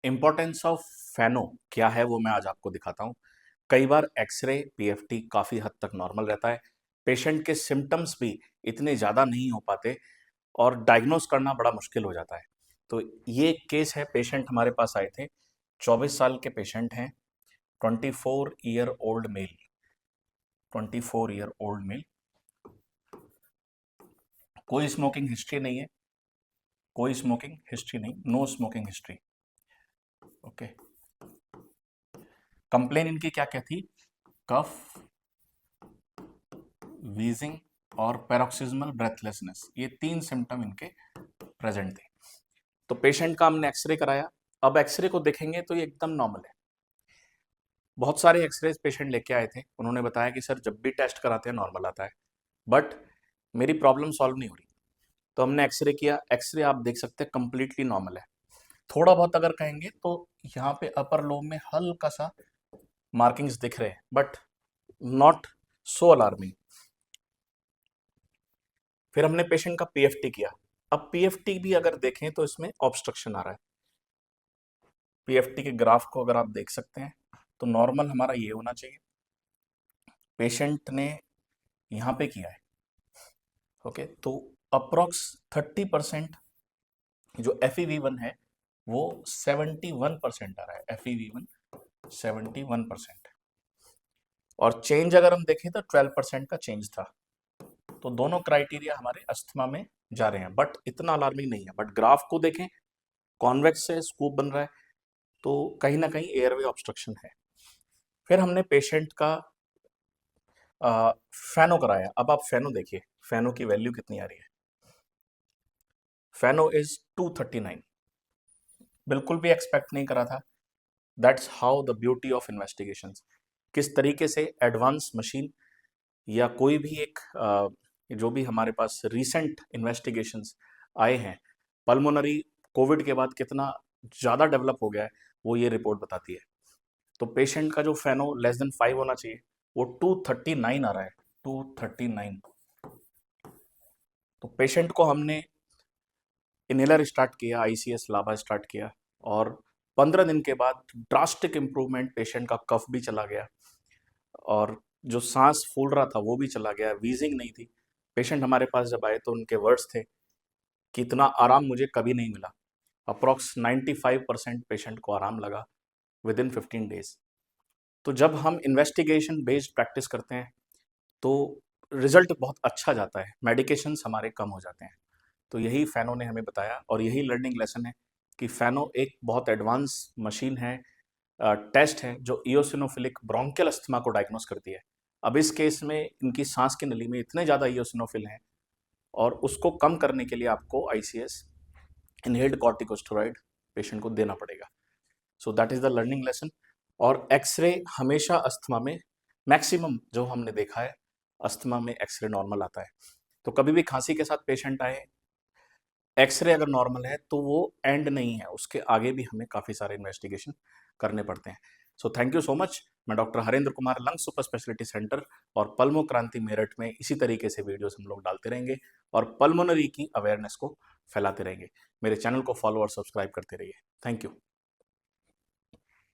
Importance of फेनो क्या है वो मैं आज आपको दिखाता हूँ। कई बार एक्सरे पीएफटी काफ़ी हद तक नॉर्मल रहता है, पेशेंट के सिम्टम्स भी इतने ज़्यादा नहीं हो पाते और डायग्नोज करना बड़ा मुश्किल हो जाता है। तो ये एक केस है, पेशेंट हमारे पास आए थे, 24 साल के पेशेंट हैं, 24 year old male, 24 year old male, कोई स्मोकिंग हिस्ट्री नहीं है, कोई स्मोकिंग हिस्ट्री नहीं, no smoking history. Okay, complain इनकी क्या क्या थी? कफ, वीजिंग और पैरोक्सिस्मल ब्रेथलेसनेस, ये तीन सिम्टम इनके प्रेजेंट थे। तो पेशेंट का हमने एक्सरे कराया। अब एक्सरे को देखेंगे तो ये एकदम नॉर्मल है। बहुत सारे एक्सरे पेशेंट लेके आए थे, उन्होंने बताया कि सर जब भी टेस्ट कराते हैं नॉर्मल आता है, बट मेरी प्रॉब्लम सॉल्व नहीं हो रही। तो हमने एक्सरे किया, एक्सरे आप देख सकते हैं कंप्लीटली नॉर्मल है। थोड़ा बहुत अगर कहेंगे तो यहाँ पे अपर लोब में हल्का सा मार्किंग्स दिख रहे हैं, बट नॉट सो अलार्मिंग। फिर हमने पेशेंट का पीएफटी किया। अब पीएफटी भी अगर देखें तो इसमें ऑब्स्ट्रक्शन आ रहा है। पीएफटी के ग्राफ को अगर आप देख सकते हैं तो नॉर्मल हमारा ये होना चाहिए, पेशेंट ने यहाँ पे किया है। ओके, तो अप्रोक्स 30% जो FEV1 है वो 71% आ रहा है। FEV1 71%, और चेंज अगर हम देखें तो 12% का चेंज था। तो दोनों क्राइटेरिया हमारे अस्थमा में जा रहे हैं, बट इतना अलार्मिंग नहीं है। बट ग्राफ को देखें, कॉन्वेक्स से स्कूप बन रहा है, तो कहीं ना कहीं एयरवे ऑब्स्ट्रक्शन है। फिर हमने पेशेंट का फैनो कराया। अब आप फैनो देखिए, फैनो की वैल्यू कितनी आ रही है। फैनो इज 239, बिल्कुल भी एक्सपेक्ट नहीं करा था। That's how the beauty of investigation. किस तरीके से एडवांस मशीन या कोई भी एक जो भी हमारे पास रिसेंट इन्वेस्टिगेशंस आए हैं, पल्मोनरी कोविड के बाद कितना ज़्यादा डेवलप हो गया है, वो ये रिपोर्ट बताती है। तो पेशेंट का जो फेनो <5 होना चाहिए, वो 239 आ रहा है, 239। तो पेशेंट को हमने इनहेलर स्टार्ट किया, ICS लाभा स्टार्ट किया, और 15 दिन के बाद ड्रास्टिक इम्प्रूवमेंट, पेशेंट का कफ भी चला गया और जो सांस फूल रहा था वो भी चला गया, वीजिंग नहीं थी। पेशेंट हमारे पास जब आए तो उनके वर्ड्स थे कि इतना आराम मुझे कभी नहीं मिला। अप्रॉक्स 95% पेशेंट को आराम लगा विद इन 15 डेज। तो जब हम इन्वेस्टिगेशन बेस्ड प्रैक्टिस करते हैं तो रिजल्ट बहुत अच्छा जाता है, मेडिकेशंस हमारे कम हो जाते हैं। तो यही फैनो ने हमें बताया, और यही लर्निंग लेसन है कि फैनो एक बहुत एडवांस मशीन है, टेस्ट है, जो इयोसिनोफिलिक ब्रोंकियल अस्थमा को डायग्नोस करती है। अब इस केस में इनकी सांस की नली में इतने ज़्यादा इयोसिनोफिल हैं, और उसको कम करने के लिए आपको ICS, इनहेल्ड कॉर्टिकोस्टेरॉइड, पेशेंट को देना पड़ेगा। So that is the learning lesson. और एक्सरे हमेशा अस्थमा में, मैक्सिमम जो हमने देखा है, अस्थमा में एक्सरे नॉर्मल आता है। तो कभी भी खांसी के साथ पेशेंट आए, एक्सरे अगर नॉर्मल है तो वो एंड नहीं है, उसके आगे भी हमें काफ़ी सारे इन्वेस्टिगेशन करने पड़ते हैं। So thank you so much. मैं doctor Harendra Kumar, lung super speciality centre और पल्मो क्रांति मेरठ में इसी तरीके से वीडियोस हम लोग डालते रहेंगे और पल्मोनरी की अवेयरनेस को फैलाते रहेंगे। मेरे चैनल को फॉलो और सब्सक्राइब करते रहिए। Thank you.